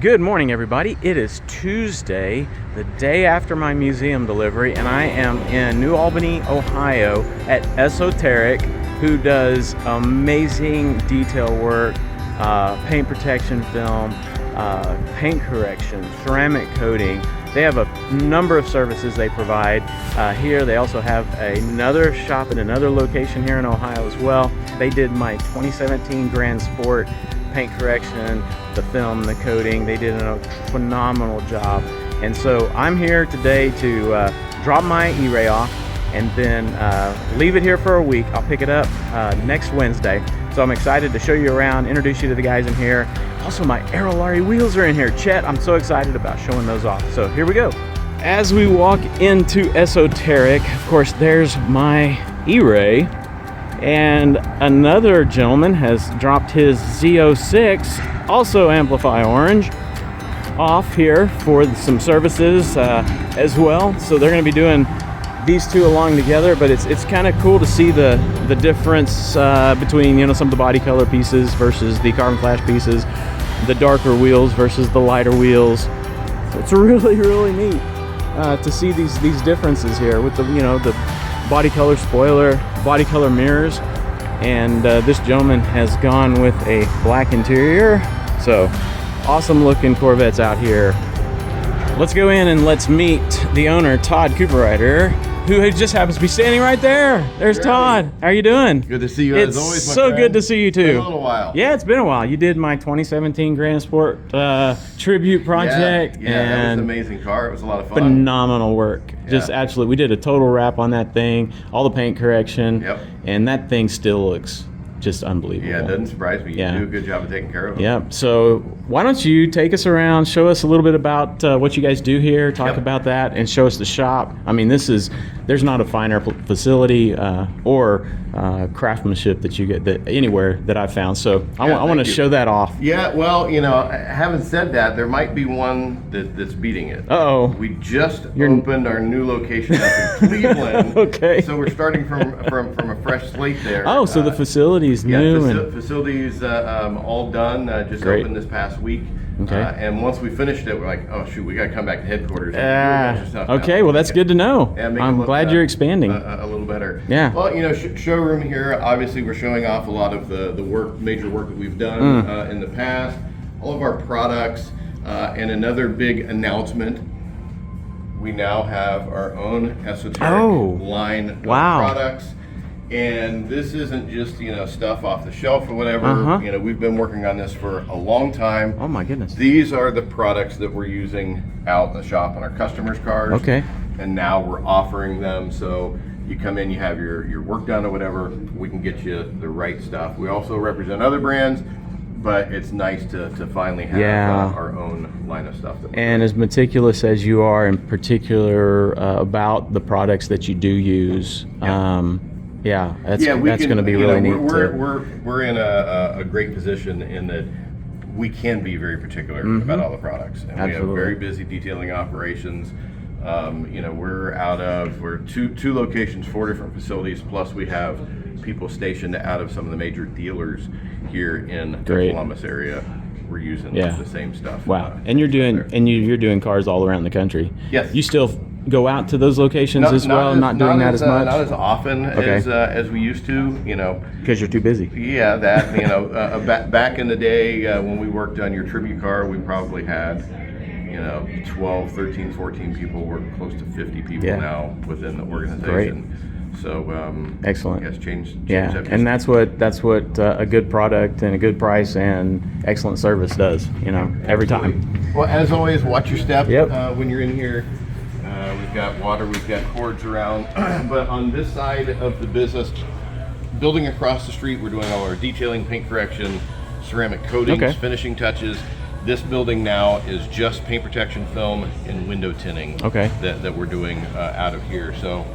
Good morning, everybody. It is Tuesday, the day after my museum delivery, and I am in New Albany, Ohio at Esoteric, who does amazing detail work, paint protection film, paint correction, ceramic coating. They have a number of services they provide here. They also have another shop in another location here in Ohio as well. They did my 2017 Grand Sport paint correction, the film, the coating. They did a phenomenal job. And so I'm here today to drop my E-Ray off and then leave it here for a week. I'll pick it up next Wednesday. So I'm excited to show you around, introduce you to the guys in here. Also, my Aerolarri wheels are in here. Chet, I'm so excited about showing those off. So here we go. As we walk into Esoteric, of course, there's my E-Ray. And another gentleman has dropped his Z06, also Amplify Orange, off here for some services as well. So they're going to be doing these two along together, but it's kind of cool to see the difference between, you know, some of the body color pieces versus the carbon flash pieces, the darker wheels versus the lighter wheels. So it's really, really neat to see these differences here with the, you know, the body color spoiler, body color mirrors, and this gentleman has gone with a black interior. So awesome looking Corvettes out here. Let's go in and let's meet the owner, Todd Cooperider, who just happens to be standing right there. There's Todd. How are you doing? Good to see you as always, my so friend. good to see you too. It's been a little while. Yeah, it's been a while. You did my 2017 Grand Sport tribute project. Yeah, and that was an amazing car. It was a lot of fun. Phenomenal work. Yeah. Just absolutely. We did a total wrap on that thing, all the paint correction. Yep. And that thing still looks just unbelievable. Yeah, it doesn't surprise me. You do a good job of taking care of them. Yep. So why don't you take us around, show us a little bit about what you guys do here, talk about that, and show us the shop. I mean, there's not a finer facility or craftsmanship that you get anywhere that I've found. So I want to show that off. Yeah, well, you know, having said that, there might be one that's beating it. Uh-oh. We just opened our new location up in Cleveland. Okay. So we're starting from a fresh slate there. Oh, so the facility's new. Yeah, facility's all done. Just opened this past week. Okay. And once we finished it, we're like, oh shoot, we got to come back to headquarters. And do a bunch of stuff okay, now. well that's good to know. Yeah, I'm glad you're expanding. A little better. Yeah. Well, you know, showroom here. Obviously, we're showing off a lot of the major work that we've done in the past. All of our products, and another big announcement. We now have our own Esoteric line of products. And this isn't just, you know, stuff off the shelf or whatever. You know, we've been working on this for a long time. Oh my goodness. These are the products that we're using out in the shop on our customers' cars. Okay. And now we're offering them. So you come in, you have your work done or whatever, we can get you the right stuff. We also represent other brands, but it's nice to finally have our own line of stuff. And as meticulous as you are in particular about the products that you do use, that's going to be really neat. We're in a great position in that we can be very particular about all the products, and we have very busy detailing operations. You know, we're two locations, 4 different facilities, plus we have people stationed out of some of the major dealers here in the Columbus area. We're using the same stuff. Wow. And you're doing cars all around the country. Yes. You still go out to those locations not doing that as much? Not as often as we used to, you know. Because you're too busy. Yeah, that, you know, back in the day when we worked on your tribute car, we probably had, you know, 12, 13, 14 people. We're close to 50 people now within the organization. Great. So excellent. Yes, change and that's what a good product and a good price and excellent service does. You know, every time. Well, as always, watch your step when you're in here. We've got water, we've got cords around, but on this side of the business, building across the street, we're doing all our detailing, paint correction, ceramic coatings, finishing touches. This building now is just paint protection film and window tinting that we're doing out of here. So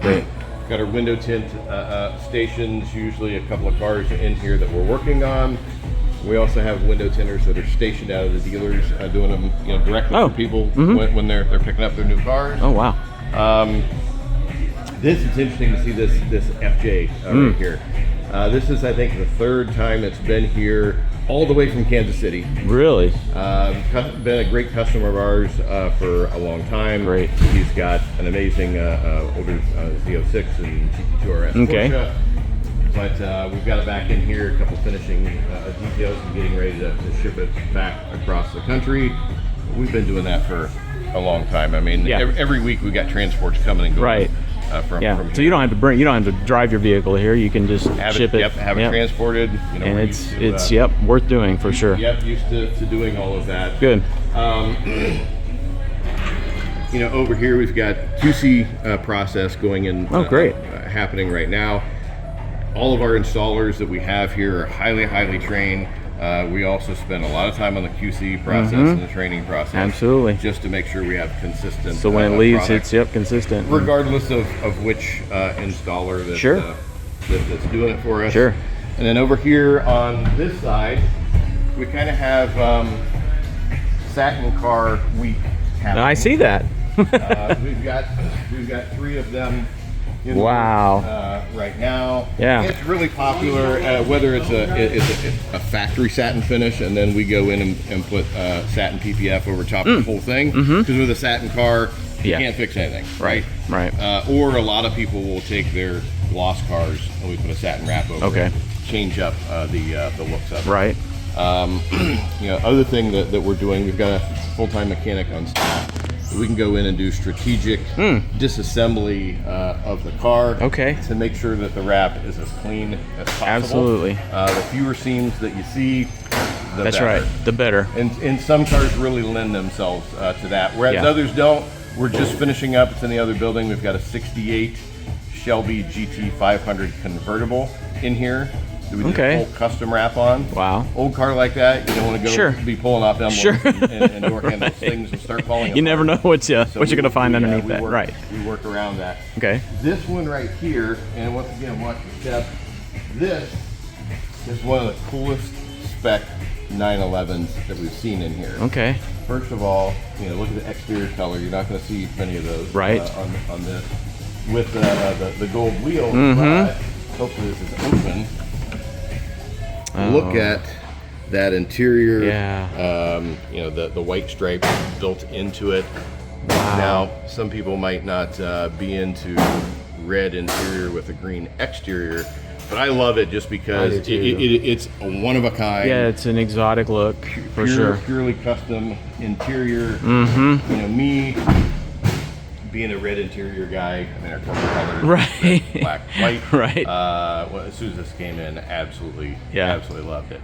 got our window tint stations, usually a couple of cars in here that we're working on. We also have window tinters that are stationed out of the dealers, doing them, you know, directly for people when they're picking up their new cars. Oh wow! This is interesting to see this FJ right here. This is, I think, the third time it's been here, all the way from Kansas City. Really? Been a great customer of ours for a long time. Great. He's got an amazing older Z06 and GT2 RS Okay. Porsche. But we've got it back in here, a couple finishing details and getting ready to ship it back across the country. We've been doing that for a long time. I mean, every week we got transports coming and going. Right. From so you don't have to you don't have to drive your vehicle here. You can just ship it. Have it transported. You know, and it's worth doing for sure. Used to doing all of that. Good. You know, over here we've got QC process going in. Oh, great. Happening right now. All of our installers that we have here are highly trained. We also spend a lot of time on the QC process and the training process. Absolutely. Just to make sure we have consistent. So when it leaves, product, it's consistent. Regardless of which installer that's doing it for us. Sure. And then over here on this side, we kind of have satin car week happening. I see that. We've got 3 of them. Right now. Yeah. It's really popular, whether it's a factory satin finish, and then we go in and put satin PPF over top of the whole thing. Because with a satin car, you can't fix anything, right? Right. Or a lot of people will take their gloss cars and we put a satin wrap over it, change up the looks of it. Right. You know, other thing that we're doing, we've got a full-time mechanic on staff. We can go in and do strategic disassembly of the car to make sure that the wrap is as clean as possible. Absolutely. The fewer seams that you see, the That's better. right. The better. And some cars really lend themselves to that, whereas others don't. We're just finishing up. It's in the other building. We've got a 68 Shelby GT 500 convertible in here. We did a full custom wrap on. Wow. Old car like that, you don't want to go be pulling off emblems and door handles. Things will start falling apart. You never know what you're going to find underneath that. Right. We work around that. Okay. This one right here, and once again, watch the step. This is one of the coolest spec 911s that we've seen in here. Okay. First of all, you know, look at the exterior color. You're not going to see many of those on this. With the gold wheel, but hopefully this is open. Look at that interior. You know, the white stripe built into it. Wow. Now, some people might not be into red interior with a green exterior, but I love it just because it's a one of a kind. Yeah, it's an exotic look for sure. Purely custom interior. You know, me being a red interior guy, I mean, our corporate colors, red, black, white. Well, as soon as this came in, absolutely loved it.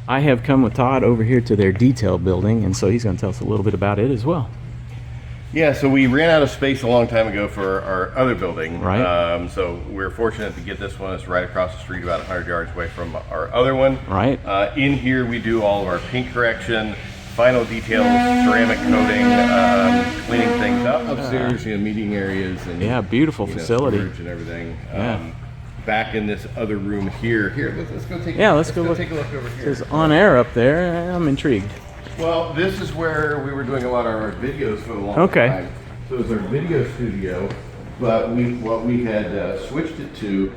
I have come with Todd over here to their detail building, and so he's going to tell us a little bit about it as well. Yeah, so we ran out of space a long time ago for our other building. Right. So we're fortunate to get this one. It's right across the street, about 100 yards away from our other one. Right. In here, we do all of our paint correction, final details, ceramic coating, cleaning things up upstairs, you know, meeting areas, and beautiful facility and everything. Back in this other room here. Let's go take. Let's go take a look over here. It's on air up there. I'm intrigued. Well, this is where we were doing a lot of our videos for a long time. So it's our video studio, but what we had switched it to.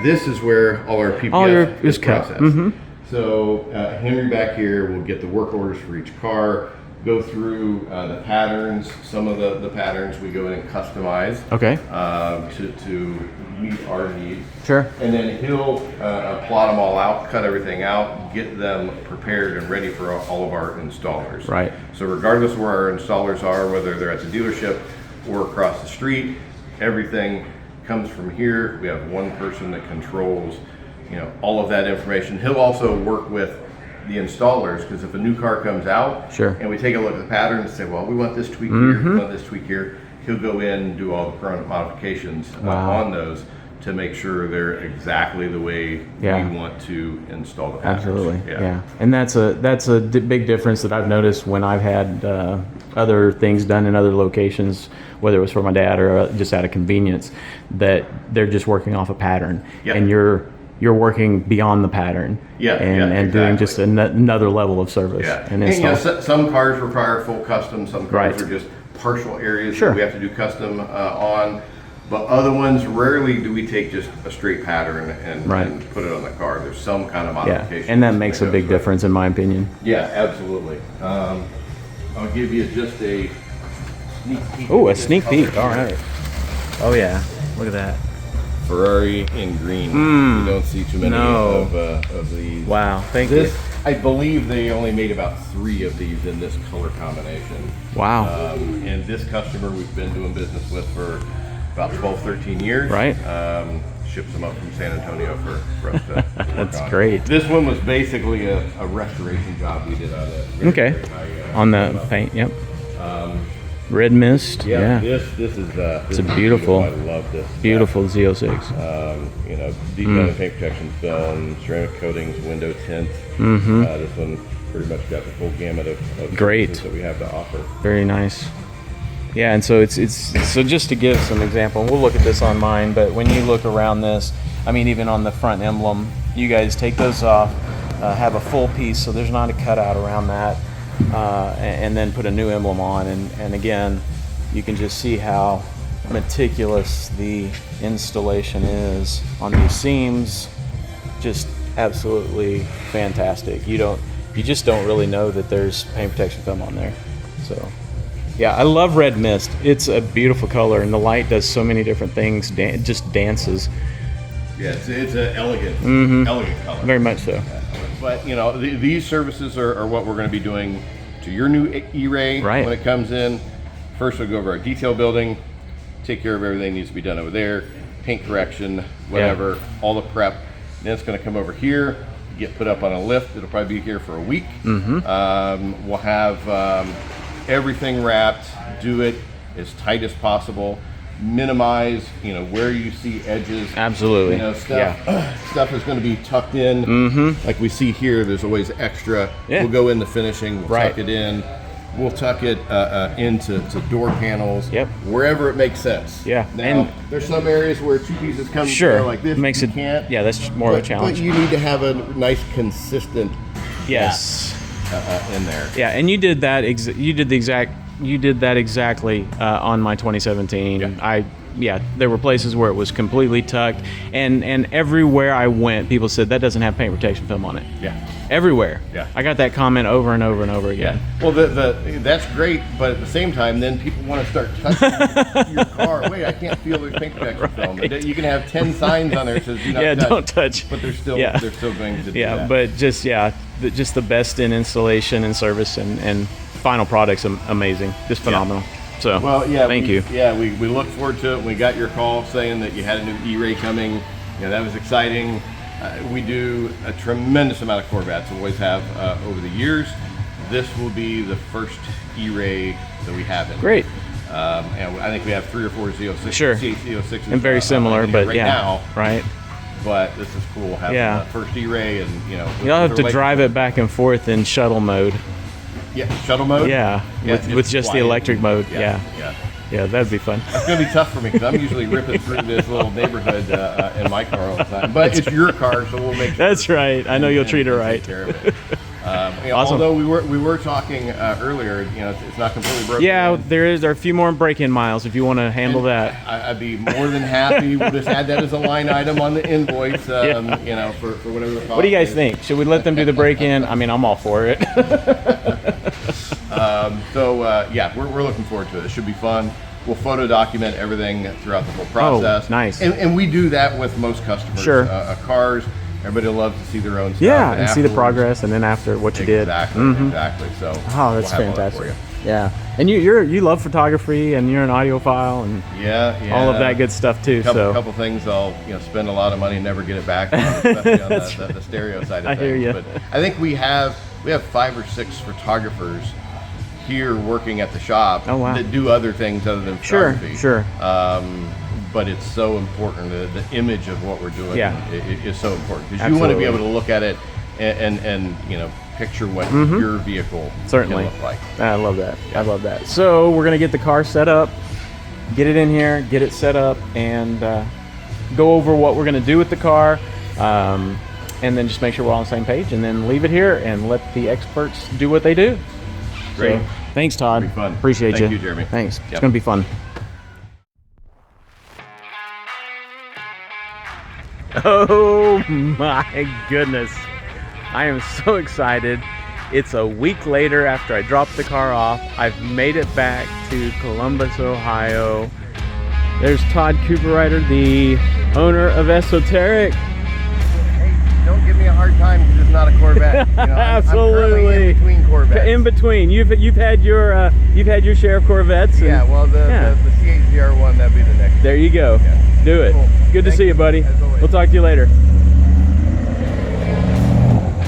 This is where all our PPF is processed. So Henry back here will get the work orders for each car, go through the patterns. Some of the patterns we go in and customize to meet our needs. Sure. And then he'll plot them all out, cut everything out, get them prepared and ready for all of our installers. Right. So regardless of where our installers are, whether they're at the dealership or across the street, everything comes from here. We have one person that controls, you know, all of that information. He'll also work with the installers, because if a new car comes out and we take a look at the pattern and say, well, we want this tweak here, we want this tweak here, he'll go in and do all the current modifications on those to make sure they're exactly the way we want to install the patterns. Absolutely, and that's a big difference that I've noticed when I've had other things done in other locations, whether it was for my dad or just out of convenience, that they're just working off a pattern, and you're working beyond the pattern, and doing just another level of service. And you know, some cars require full custom, some cars are just partial areas that we have to do custom on. But other ones, rarely do we take just a straight pattern and Right. put it on the car. There's some kind of modification. Yeah, and that makes a big difference in my opinion. Yeah, absolutely. I'll give you just a sneak peek. Oh, a sneak peek. All right. Oh yeah, look at that. Ferrari in green. You don't see too many of these. Wow, thank you. I believe they only made about 3 of these in this color combination. Wow. And this customer we've been doing business with for about 12, 13 years. Right. Ships them up from San Antonio for us to work That's on. great. This one was basically a restoration job we did on it. Okay. On the paint, yep. Red mist. Yeah. This is It's a beautiful. I love this. Beautiful Z06. You know, detailing paint protection film, ceramic coatings, window tints. This one pretty much got the full gamut of Great. services that we have to offer. Very nice. Yeah, and so it's so just to give some example, and we'll look at this on mine, but when you look around this, I mean, even on the front emblem, you guys take those off, have a full piece, so there's not a cutout around that, and then put a new emblem on, and again, you can just see how meticulous the installation is on these seams. Just absolutely fantastic. You just don't really know that there's paint protection film on there. So yeah, I love red mist. It's a beautiful color, and the light does so many different things. Just dances. Yeah, it's an elegant color. Very much so. But you know, these services are what we're going to be doing to your new E-Ray Right. when it comes in. First, we'll go over our detail building, take care of everything that needs to be done over there, paint correction, whatever, all the prep. Then it's going to come over here, get put up on a lift. It'll probably be here for a week. We'll have everything wrapped, do it as tight as possible, minimize, you know, where you see edges. Absolutely. You know, stuff is going to be tucked in. Like we see here, there's always extra. Yeah. We'll go in the finishing, we'll Right. tuck it in. We'll tuck it into door panels, Yep. wherever it makes sense. Yeah. Now, And there's some areas where 2 pieces come sure, together like this. makes you it. can't. Yeah, that's more of a But challenge. you need to have a nice, consistent Yes. in there. Yeah, and you did that. You did that exactly on my 2017. Yeah. There were places where it was completely tucked, and everywhere I went, people said that doesn't have paint protection film on it. Yeah. Everywhere. Yeah. I got that comment over and over and over again. Well, that's great, but at the same time, then people want to start touching your car. Wait, I can't feel there's paint protection film. You can have 10 signs on there that says do not touch. Don't touch. But they're still going to do Yeah, that. but just the best in installation and service and final products amazing, just phenomenal. So Well, yeah. thank you. Yeah, we look forward to it. We got your call saying that you had a new E-Ray coming. You know, that was exciting. We do a tremendous amount of Corvettes, always have over the years. This will be the first E-Ray that we have in. Great. And I think we have 3 or 4 Z06. Sure. Z06s. And very similar, but right yeah, now. right. But this is cool having Yeah. the first E-Ray, and you know. You'll have to drive it back and forth in shuttle mode. Yeah, shuttle mode. Yeah, with just the quiet. electric mode. Yeah. Yeah, that'd be fun. It's gonna be tough for me because I'm usually ripping through this little neighborhood in my car all the time. But it's your car, so we'll make sure. That's right. I know you'll treat her right. Take care of it. You know, Awesome. Although we were talking earlier, you know, it's not completely broken. Yeah, yet. there are a few more break-in miles if you want to handle that. I'd be more than happy. We'll just add that as a line item on the invoice. You know, for whatever the cost. What do you guys is. think? Should we let them do the break-in? I mean, I'm all for it. Yeah, we're looking forward to it. It should be fun. We'll photo document everything throughout the whole process. Oh, nice. And we do that with most customers. Sure. Cars, everybody loves to see their own stuff. Yeah, and see the afterwards- progress, and then after what you did. Exactly. So Oh, that's we'll have all that fantastic. for you. Yeah, and you love photography, and you're an audiophile, and Yeah. all of that good stuff too. Couple things I'll spend a lot of money and never get it back on, especially on the stereo side of I things. hear ya. But I think we have 5 or 6 photographers here working at the shop that do other things other than photography. Sure. But it's so important. The image of what we're doing is so important because you want to be able to look at it and picture what your vehicle Certainly. can look like. I love that. I love that. So we're gonna get the car set up, get it in here, get it set up, and go over what we're gonna do with the car, and then just make sure we're all on the same page, and then leave it here and let the experts do what they do. Great. So, thanks, Todd. It'll be fun. Appreciate you. Thank you, Jeremy. Thanks. Yep. It's gonna be fun. Oh my goodness. I am so excited. It's a week later after I dropped the car off. I've made it back to Columbus, Ohio. There's Todd Cooperider, the owner of Esoteric. Hey, don't give me a hard time because it's not a Corvette. You know, Absolutely. I'm in between Corvettes. In between. You've had your share of Corvettes. Yeah, well, the C8ZR1, that'd be the next. There you go. Yeah. Do it. Cool. Good to see you, buddy. We'll talk to you later.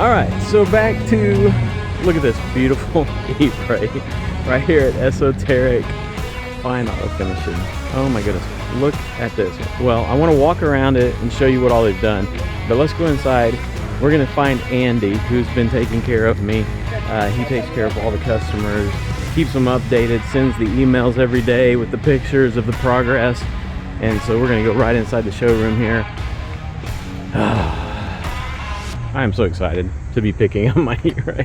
All right, so back to, look at this beautiful E-Ray right here at Esoteric Fine Auto Finishing. Oh my goodness, look at this. Well, I want to walk around it and show you what all they've done, but let's go inside. We're gonna find Andy, who's been taking care of me. He takes care of all the customers, keeps them updated, sends the emails every day with the pictures of the progress. And so we're gonna go right inside the showroom here. I am so excited to be picking up my E-Ray.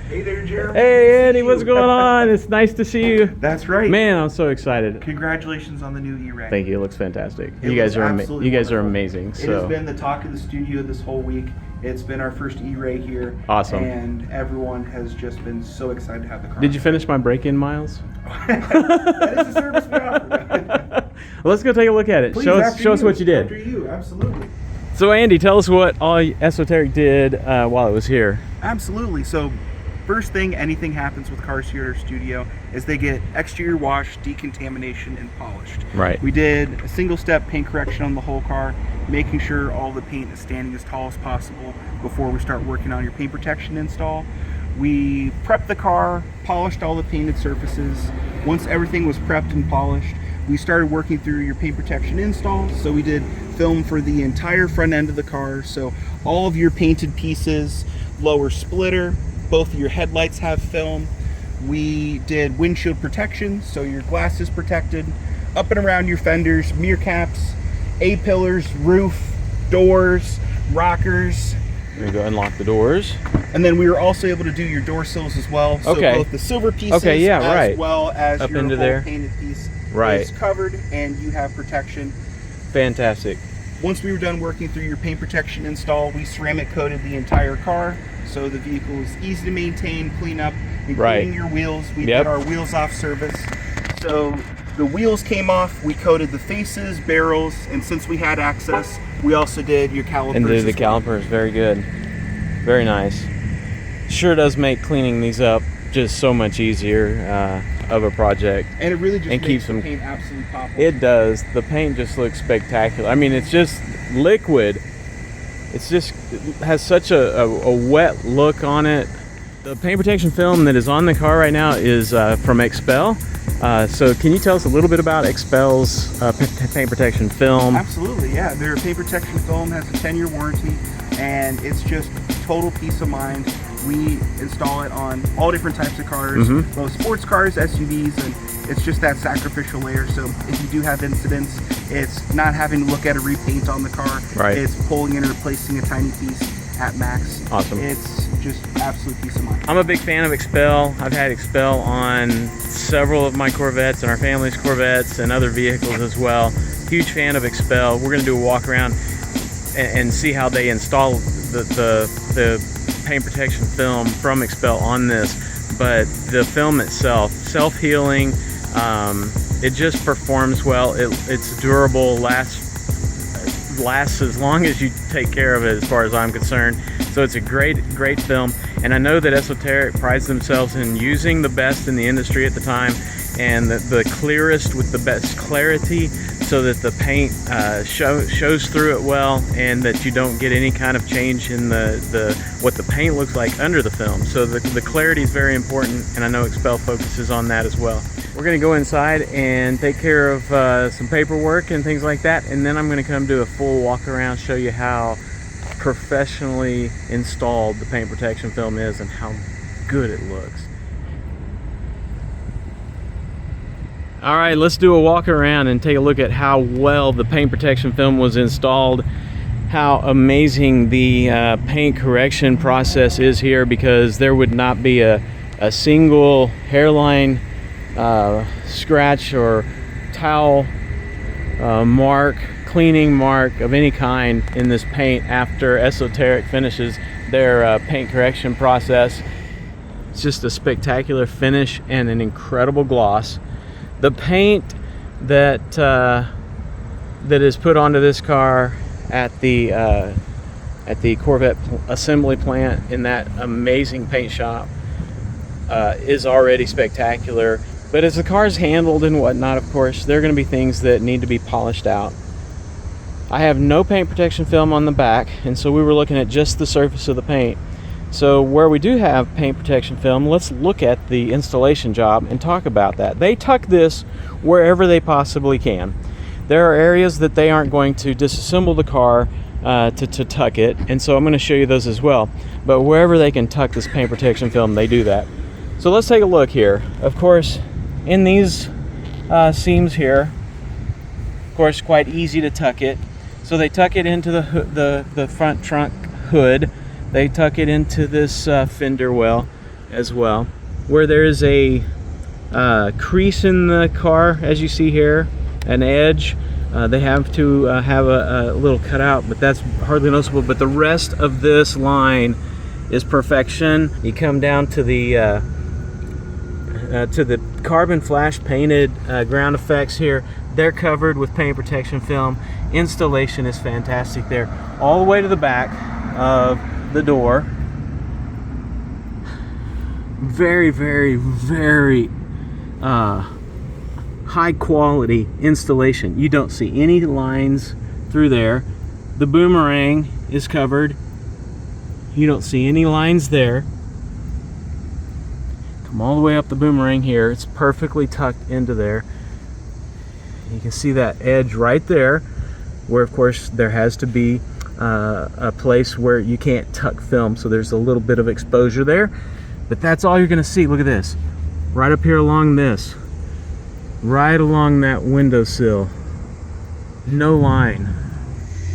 Hey there, Jeremy. Hey Andy, what's going on? It's nice to see you. That's right. Man, I'm so excited. Congratulations on the new E-Ray. Thank you. It looks fantastic. It You guys are wonderful. amazing. It So has been the talk of the studio this whole week. It's been our first E-Ray here. Awesome. And everyone has just been so excited to have the car. did you finish my break-in miles? That is a service we offer. Let's go take a look at it. Please, Show after us what you did. After you, absolutely. So Andy, tell us what all Esoteric did while it was here. Absolutely. So, first thing, anything happens with cars here at our studio is they get exterior wash, decontamination, and polished. Right. We did a single-step paint correction on the whole car, making sure all the paint is standing as tall as possible before we start working on your paint protection install. We prepped the car, polished all the painted surfaces. Once everything was prepped and polished, we started working through your paint protection install. So we did film for the entire front end of the car. So all of your painted pieces, lower splitter, both of your headlights have film. We did windshield protection, so your glass is protected. Up and around your fenders, mirror caps, A-pillars, roof, doors, rockers. We're gonna go unlock the doors. And then we were also able to do your door sills as well. So Okay. both the silver pieces right. as well as Up your into whole there. painted piece Right. is covered and you have protection. Fantastic. Once we were done working through your paint protection install, we ceramic coated the entire car so the vehicle is easy to maintain, clean up, including Right. your wheels. We Yep. did our wheels off service. So the wheels came off, we coated the faces, barrels, and since we had access, we also did your calipers. And the as well. calipers, very good. Very nice. Sure does make cleaning these up just so much easier of a project. And it really just and makes keeps the them- paint absolutely pop. It does. The paint just looks spectacular. I mean, it's just liquid. It has such a wet look on it. The paint protection film that is on the car right now is from XPEL. So can you tell us a little bit about XPEL's paint protection film? Absolutely, yeah. Their paint protection film has a 10-year warranty, and it's just total peace of mind. We install it on all different types of cars, both sports cars, SUVs, and it's just that sacrificial layer. So if you do have incidents, it's not having to look at a repaint on the car. Right. It's pulling in and replacing a tiny piece at max. Awesome. It's just absolute peace of mind. I'm a big fan of XPEL. I've had XPEL on several of my Corvettes and our family's Corvettes and other vehicles as well. Huge fan of XPEL. We're going to do a walk around and see how they install the paint protection film from XPEL on this. But the film itself, self-healing, it just performs well. It's durable, lasts as long as you take care of it, as far as I'm concerned. So it's a great film, and I know that Esoteric prides themselves in using the best in the industry at the time, and the clearest with the best clarity, so that the paint shows through it well, and that you don't get any kind of change in what the paint looks like under the film. So the clarity is very important, and I know XPEL focuses on that as well. We're going to go inside and take care of some paperwork and things like that, and then I'm going to come do a full walk around, show you how professionally installed the paint protection film is and how good it looks. All right, let's do a walk around and take a look at how well the paint protection film was installed, how amazing the paint correction process is here, because there would not be a single hairline scratch or towel mark cleaning mark of any kind in this paint after Esoteric finishes their paint correction process. It's just a spectacular finish and an incredible gloss. The paint that is put onto this car at the Corvette assembly plant in that amazing paint shop is already spectacular. But as the car's handled and whatnot, of course, there are going to be things that need to be polished out. I have no paint protection film on the back, and so we were looking at just the surface of the paint. So where we do have paint protection film, let's look at the installation job and talk about that. They tuck this wherever they possibly can. There are areas that they aren't going to disassemble the car to tuck it, and so I'm going to show you those as well. But wherever they can tuck this paint protection film, they do that. So let's take a look here. Of course, in these seams here, of course, quite easy to tuck it. So they tuck it into the front trunk hood. They tuck it into this fender well as well, where there is a crease in the car, as you see here, an edge. They have to have a little cutout, but that's hardly noticeable. But the rest of this line is perfection. You come down to the carbon flash painted ground effects here. They're covered with paint protection film. Installation is fantastic there, all the way to the back of the door. Very, very, very high quality installation. You don't see any lines through there. The boomerang is covered. You don't see any lines there. Come all the way up the boomerang here. It's perfectly tucked into there. You can see that edge right there, where of course there has to be a place where you can't tuck film, so there's a little bit of exposure there, but that's all you're going to see. Look at this, right up here along this, right along that windowsill, no line.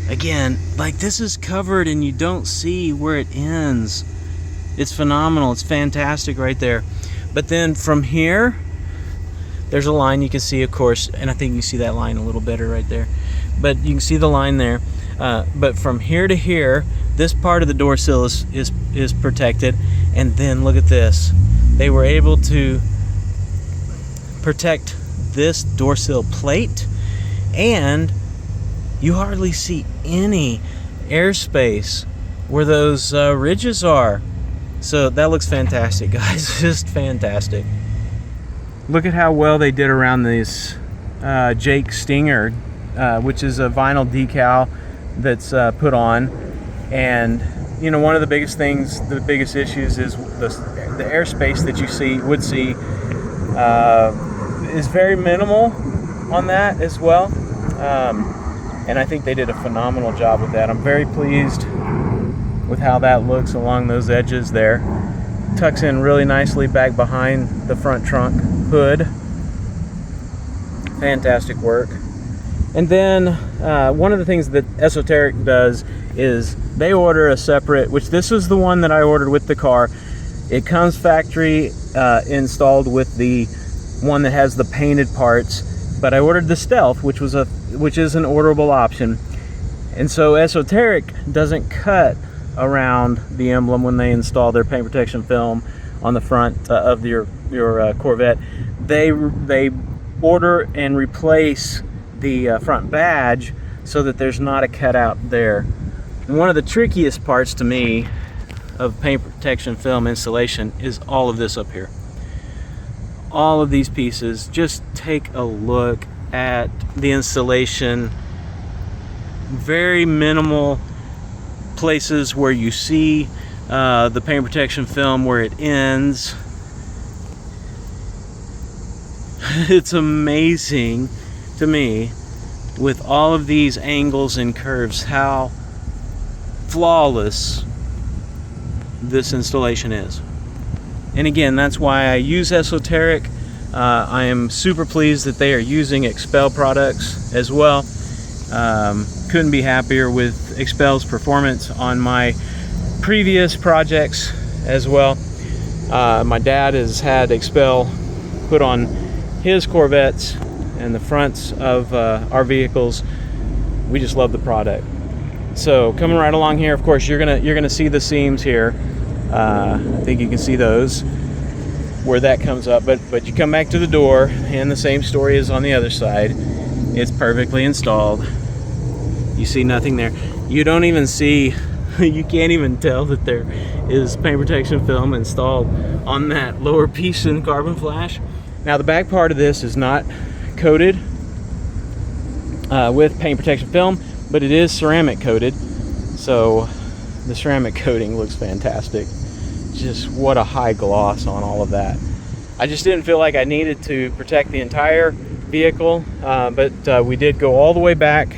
Again, like, this is covered and you don't see where it ends. It's phenomenal. It's fantastic right there. But then from here, there's a line you can see, of course, and I think you see that line a little better right there, but you can see the line there. But from here to here, this part of the door sill is protected. And then look at this. They were able to protect this door sill plate, and you hardly see any airspace where those ridges are. So that looks fantastic, guys. Just fantastic. Look at how well they did around this Jake Stinger, which is a vinyl decal that's put on. And you know, one of the biggest things, the biggest issues is the airspace that you would see is very minimal on that as well. And I think they did a phenomenal job with that. I'm very pleased with how that looks along those edges there. Tucks in really nicely back behind the front trunk hood. Fantastic work. And then one of the things that Esoteric does is they order a separate, which this is the one that I ordered with the car. It comes factory installed with the one that has the painted parts, but I ordered the Stealth, which is an orderable option. And so Esoteric doesn't cut around the emblem when they install their paint protection film on the front of your Corvette. They order and replace the front badge so that there's not a cutout there. And one of the trickiest parts to me of paint protection film installation is all of this up here. All of these pieces. Just take a look at the installation. Very minimal places where you see the paint protection film where it ends. It's amazing to me, with all of these angles and curves, how flawless this installation is. And again, that's why I use Esoteric. I am super pleased that they are using XPEL products as well. Couldn't be happier with XPEL's performance on my previous projects as well. My dad has had XPEL put on his Corvettes and the fronts of our vehicles we just love the product. So coming right along here, of course, you're gonna see the seams here. I think you can see those where that comes up, but you come back to the door and the same story is on the other side. It's perfectly installed. You see nothing there. You don't even see, you can't even tell that there is paint protection film installed on that lower piece in carbon flash. Now the back part of this is not coated with paint protection film, but it is ceramic coated. So the ceramic coating looks fantastic. Just what a high gloss on all of that. I just didn't feel like I needed to protect the entire vehicle, but we did go all the way back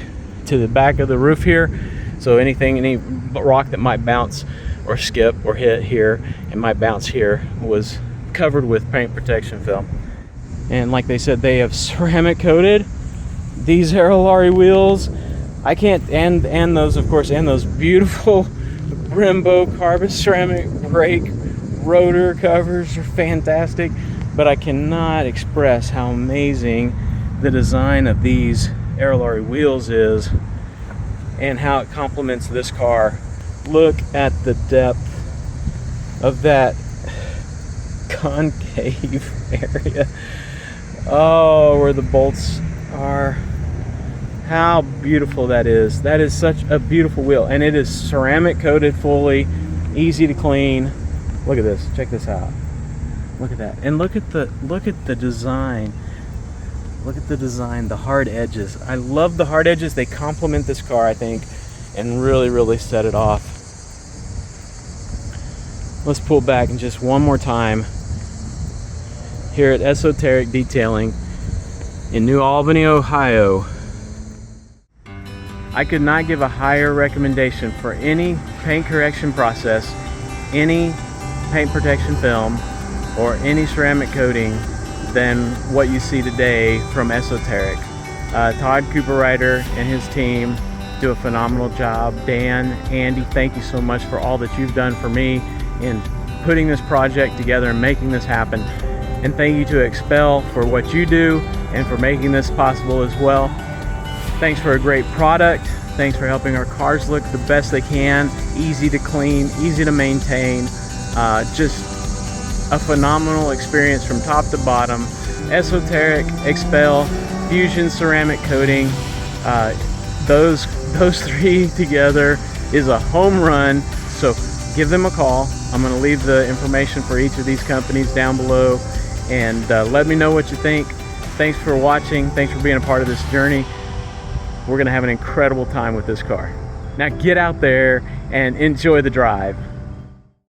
to the back of the roof here. So any rock that might bounce or skip or hit here and might bounce here was covered with paint protection film. And like they said, they have ceramic coated these Aerolarri wheels. I can't, and those, of course, and those beautiful Brembo carbon ceramic brake rotor covers are fantastic, but I cannot express how amazing the design of these Aerolarri wheels is and how it complements this car. Look at the depth of that concave area. Oh, where the bolts are. How beautiful that is. That is such a beautiful wheel, and it is ceramic coated fully, easy to clean. Look at this. Check this out. Look at that. And look at the design. Look at the design, the hard edges. I love the hard edges. They complement this car, I think, and really set it off. Let's pull back and just one more time here at Esoteric Detailing in New Albany, Ohio. I could not give a higher recommendation for any paint correction process, any paint protection film, or any ceramic coating than what you see today from Esoteric. Todd Cooperider and his team do a phenomenal job. Dan, Andy, thank you so much for all that you've done for me in putting this project together and making this happen. And thank you to XPEL for what you do and for making this possible as well. Thanks for a great product. Thanks for helping our cars look the best they can. Easy to clean, easy to maintain. Just a phenomenal experience from top to bottom. Esoteric XPEL, Fusion ceramic coating. Those three together is a home run. So give them a call. I'm going to leave the information for each of these companies down below, and let me know what you think. Thanks for watching. Thanks for being a part of this journey. We're going to have an incredible time with this car. Now get out there and enjoy the drive.